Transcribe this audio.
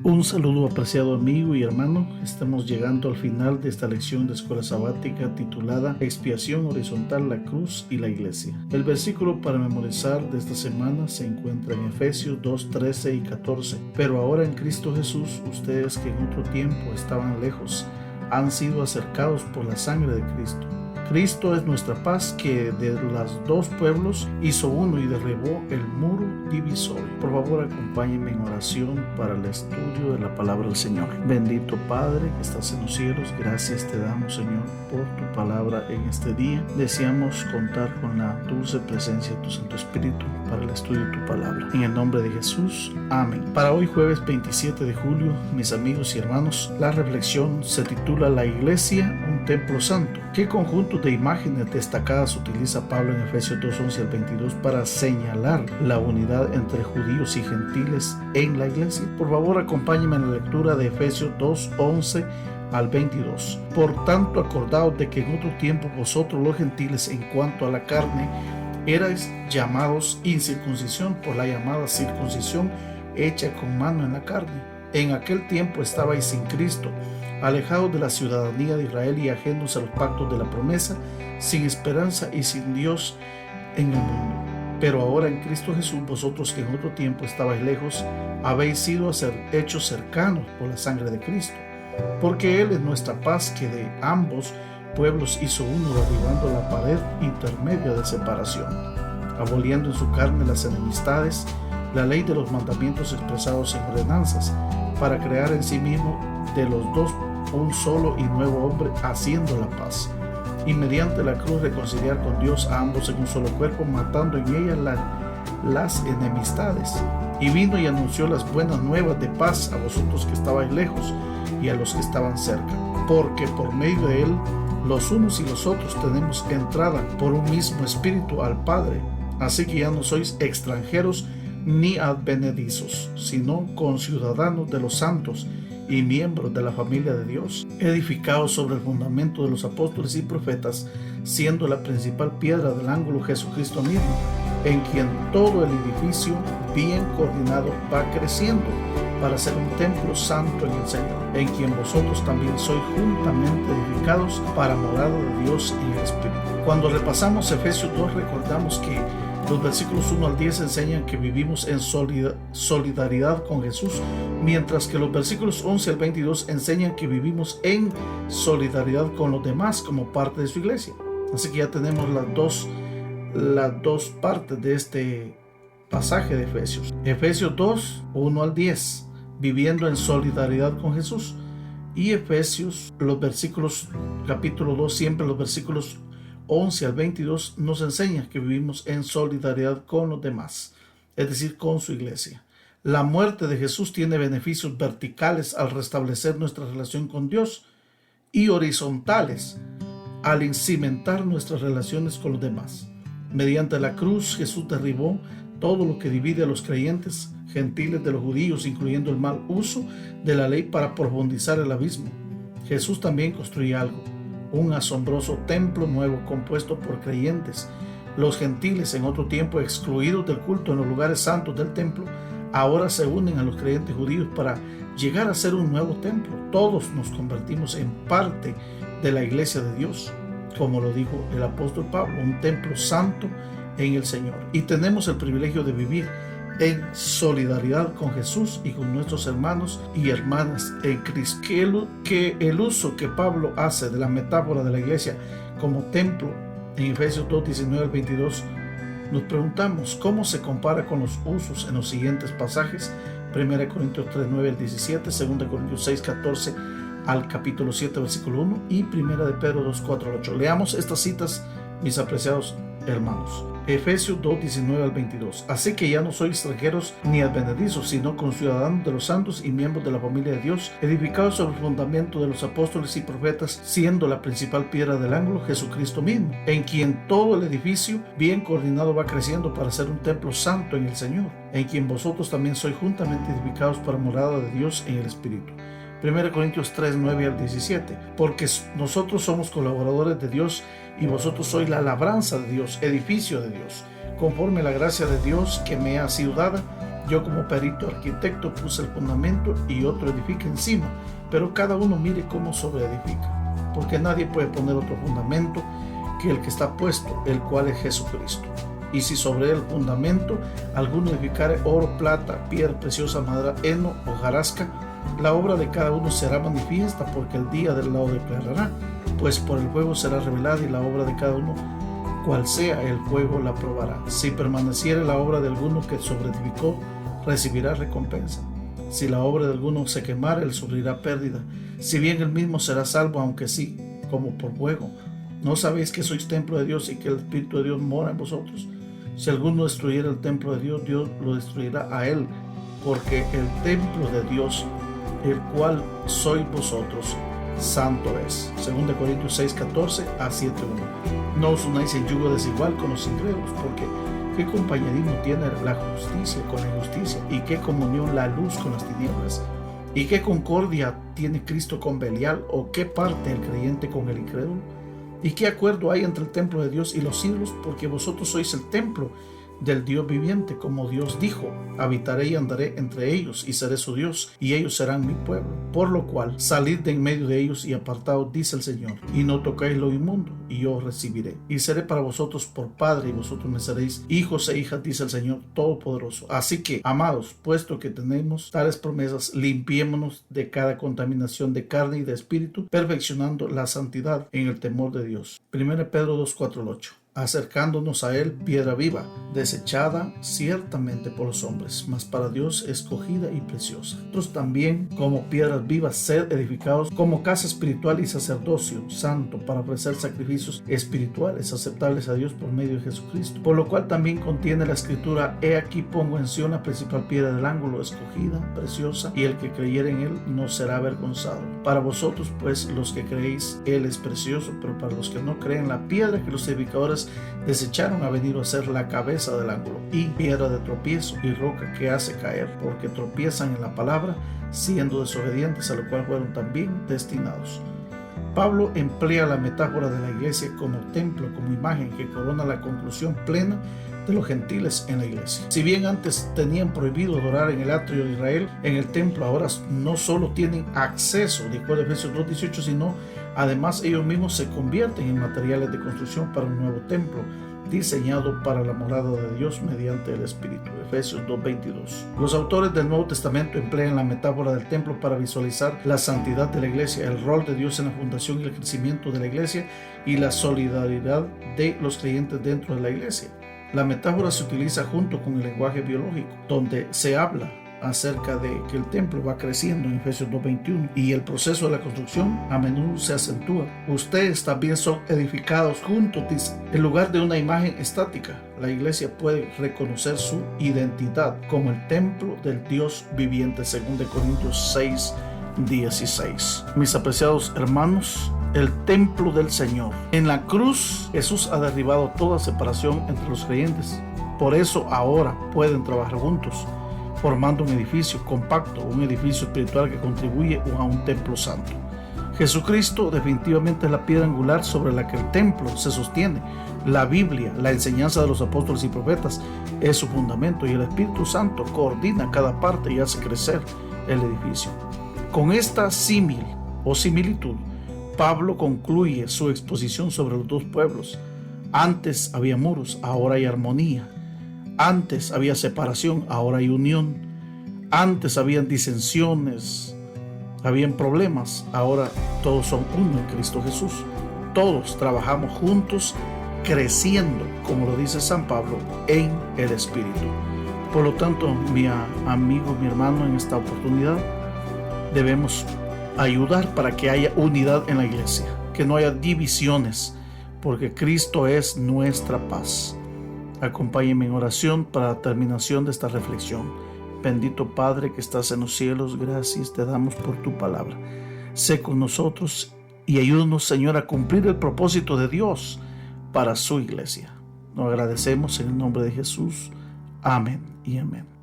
Un saludo apreciado amigo y hermano, estamos llegando al final de esta lección de escuela sabática titulada Expiación horizontal, la cruz y la iglesia. El versículo para memorizar de esta semana se encuentra en Efesios 2, 13 y 14. Pero ahora en Cristo Jesús, ustedes que en otro tiempo estaban lejos, han sido acercados por la sangre de Cristo. Cristo es nuestra paz, que de los dos pueblos hizo uno y derribó el muro divisorio. Por favor, acompáñenme en oración para el estudio de la palabra del Señor. Bendito Padre que estás en los cielos, gracias te damos, Señor, por tu palabra en este día. Deseamos contar con la dulce presencia de tu Santo Espíritu para el estudio de tu palabra. En el nombre de Jesús, amén. Para hoy, jueves 27 de julio, mis amigos y hermanos, la reflexión se titula La Iglesia, un templo santo. ¿Qué conjunto de imágenes destacadas utiliza Pablo en Efesios 2, 11 al 22 para señalar la unidad entre judíos y gentiles en la iglesia? Por favor, acompáñenme en la lectura de Efesios 2, 11 al 22. Por tanto, acordaos de que en otro tiempo vosotros los gentiles, en cuanto a la carne, erais llamados incircuncisión por la llamada circuncisión hecha con mano en la carne. En aquel tiempo estabais sin Cristo, alejados de la ciudadanía de Israel y ajenos a los pactos de la promesa, sin esperanza y sin Dios en el mundo. Pero ahora en Cristo Jesús, vosotros que en otro tiempo estabais lejos, habéis sido hechos cercanos por la sangre de Cristo, porque Él es nuestra paz, que de ambos pueblos hizo uno, derribando la pared intermedia de separación, aboliendo en su carne las enemistades, la ley de los mandamientos expresados en ordenanzas, para crear en sí mismo de los dos un solo y nuevo hombre, haciendo la paz, y mediante la cruz reconciliar con Dios a ambos en un solo cuerpo, matando en ella las enemistades. Y vino y anunció las buenas nuevas de paz a vosotros que estabais lejos y a los que estaban cerca, porque por medio de él los unos y los otros tenemos entrada por un mismo espíritu al Padre. Así que ya no sois extranjeros ni advenedizos, sino conciudadanos de los santos y miembros de la familia de Dios, edificados sobre el fundamento de los apóstoles y profetas, siendo la principal piedra del ángulo Jesucristo mismo, en quien todo el edificio bien coordinado va creciendo para ser un templo santo en el Señor, en quien vosotros también sois juntamente edificados para morada de Dios en el Espíritu. Cuando repasamos Efesios 2, recordamos que los versículos 1 al 10 enseñan que vivimos en solidaridad con Jesús, mientras que los versículos 11 al 22 enseñan que vivimos en solidaridad con los demás como parte de su iglesia. Así que ya tenemos las dos partes de este pasaje de Efesios. Efesios 2, 1 al 10, viviendo en solidaridad con Jesús. Y Efesios, capítulo 2, siempre los versículos 11 al 22 nos enseña que vivimos en solidaridad con los demás, es decir, con su iglesia. La muerte de Jesús tiene beneficios verticales al restablecer nuestra relación con Dios y horizontales al cimentar nuestras relaciones con los demás. Mediante la cruz, Jesús derribó todo lo que divide a los creyentes gentiles de los judíos, incluyendo el mal uso de la ley para profundizar el abismo. Jesús también construye algo, un asombroso templo nuevo compuesto por creyentes. Los gentiles, en otro tiempo excluidos del culto en los lugares santos del templo, ahora se unen a los creyentes judíos para llegar a ser un nuevo templo. Todos nos convertimos en parte de la iglesia de Dios, como lo dijo el apóstol Pablo, un templo santo en el Señor. Y tenemos el privilegio de vivir en solidaridad con Jesús y con nuestros hermanos y hermanas en Cristo. Que el uso que Pablo hace de la metáfora de la iglesia como templo en Efesios 2, 19 al 22, nos preguntamos cómo se compara con los usos en los siguientes pasajes: 1 Corintios 3, 9 al 17, 2 Corintios 6, 14 al capítulo 7, versículo 1 y 1 de Pedro 2, 4 al 8. Leamos estas citas, mis apreciados hermanos. Efesios 2, 19 al 22. Así que ya no sois extranjeros ni advenedizos, sino conciudadanos de los santos y miembros de la familia de Dios, edificados sobre el fundamento de los apóstoles y profetas, siendo la principal piedra del ángulo Jesucristo mismo, en quien todo el edificio bien coordinado va creciendo para ser un templo santo en el Señor, en quien vosotros también sois juntamente edificados para morada de Dios en el Espíritu. 1 Corintios 3, 9 al 17. Porque nosotros somos colaboradores de Dios y vosotros sois la labranza de Dios, edificio de Dios, conforme a la gracia de Dios que me ha sido dada. Yo como perito arquitecto puse el fundamento y otro edifica encima, pero cada uno mire cómo sobreedifica, porque nadie puede poner otro fundamento que el que está puesto, el cual es Jesucristo. Y si sobre el fundamento alguno edificare oro, plata, piedra preciosa, madera, heno, hojarasca, la obra de cada uno será manifiesta, porque el día del lado declarará, pues por el fuego será revelada, y la obra de cada uno, cual sea, el fuego la probará. Si permaneciere la obra de alguno que sobreedificó, recibirá recompensa. Si la obra de alguno se quemare, él sufrirá pérdida, si bien él mismo será salvo, aunque sí, como por fuego. ¿No sabéis que sois templo de Dios y que el Espíritu de Dios mora en vosotros? Si alguno destruyera el templo de Dios, Dios lo destruirá a él, porque el templo de Dios, el cual sois vosotros, santo es. 2 Corintios 6, 14 a 7, 1. No os unáis en yugo desigual con los incrédulos, porque ¿qué compañerismo tiene la justicia con la injusticia? ¿Y qué comunión la luz con las tinieblas? ¿Y qué concordia tiene Cristo con Belial? ¿O qué parte el creyente con el incrédulo? ¿Y qué acuerdo hay entre el templo de Dios y los ídolos? Porque vosotros sois el templo del Dios viviente, como Dios dijo: habitaré y andaré entre ellos, y seré su Dios, y ellos serán mi pueblo. Por lo cual, salid de en medio de ellos y apartaos, dice el Señor, y no tocáis lo inmundo, y yo os recibiré. Y seré para vosotros por padre, y vosotros me seréis hijos e hijas, dice el Señor Todopoderoso. Así que, amados, puesto que tenemos tales promesas, limpiémonos de cada contaminación de carne y de espíritu, perfeccionando la santidad en el temor de Dios. 1 Pedro 2, 4 al 8. Acercándonos a él, piedra viva, desechada ciertamente por los hombres, mas para Dios escogida y preciosa. Nosotros también, como piedras vivas, sed edificados como casa espiritual y sacerdocio santo, para ofrecer sacrificios espirituales aceptables a Dios por medio de Jesucristo. Por lo cual también contiene la escritura: he aquí pongo en Sion la principal piedra del ángulo, escogida, preciosa, y el que creyere en él no será avergonzado. Para vosotros, pues, los que creéis, él es precioso, pero para los que no creen, la piedra que los edificadores desecharon ha venido a ser la cabeza del ángulo, y piedra de tropiezo y roca que hace caer, porque tropiezan en la palabra, siendo desobedientes, a lo cual fueron también destinados. Pablo emplea la metáfora de la iglesia como templo, como imagen que corona la conclusión plena de los gentiles en la iglesia. Si bien antes tenían prohibido adorar en el atrio de Israel, en el templo ahora no solo tienen acceso, de acuerdo a Efesios 2:18, sino además ellos mismos se convierten en materiales de construcción para un nuevo templo, diseñado para la morada de Dios mediante el Espíritu. Efesios 2:22. Los autores del Nuevo Testamento emplean la metáfora del templo para visualizar la santidad de la iglesia, el rol de Dios en la fundación y el crecimiento de la iglesia, y la solidaridad de los creyentes dentro de la iglesia. La metáfora se utiliza junto con el lenguaje biológico, donde se habla acerca de que el templo va creciendo en Efesios 2:21, y el proceso de la construcción a menudo se acentúa. Ustedes también son edificados juntos, dice, en lugar de una imagen estática. La iglesia puede reconocer su identidad como el templo del Dios viviente, 2 Corintios 6:16. Mis apreciados hermanos, el templo del Señor. En la cruz, Jesús ha derribado toda separación entre los creyentes. Por eso ahora pueden trabajar juntos, formando un edificio compacto, un edificio espiritual que contribuye a un templo santo. Jesucristo definitivamente es la piedra angular sobre la que el templo se sostiene. La Biblia, la enseñanza de los apóstoles y profetas, es su fundamento, y el Espíritu Santo coordina cada parte y hace crecer el edificio. Con esta símil o similitud, Pablo concluye su exposición sobre los dos pueblos. Antes había muros, ahora hay armonía. Antes había separación, ahora hay unión. Antes habían disensiones, habían problemas, ahora todos son uno en Cristo Jesús. Todos trabajamos juntos, creciendo, como lo dice San Pablo, en el Espíritu. Por lo tanto, mi amigo, mi hermano, en esta oportunidad debemos ayudar para que haya unidad en la iglesia, que no haya divisiones, porque Cristo es nuestra paz. Acompáñenme en oración para la terminación de esta reflexión. Bendito Padre que estás en los cielos, gracias te damos por tu palabra. Sé con nosotros y ayúdanos, Señor, a cumplir el propósito de Dios para su iglesia. Nos agradecemos en el nombre de Jesús. Amén y amén.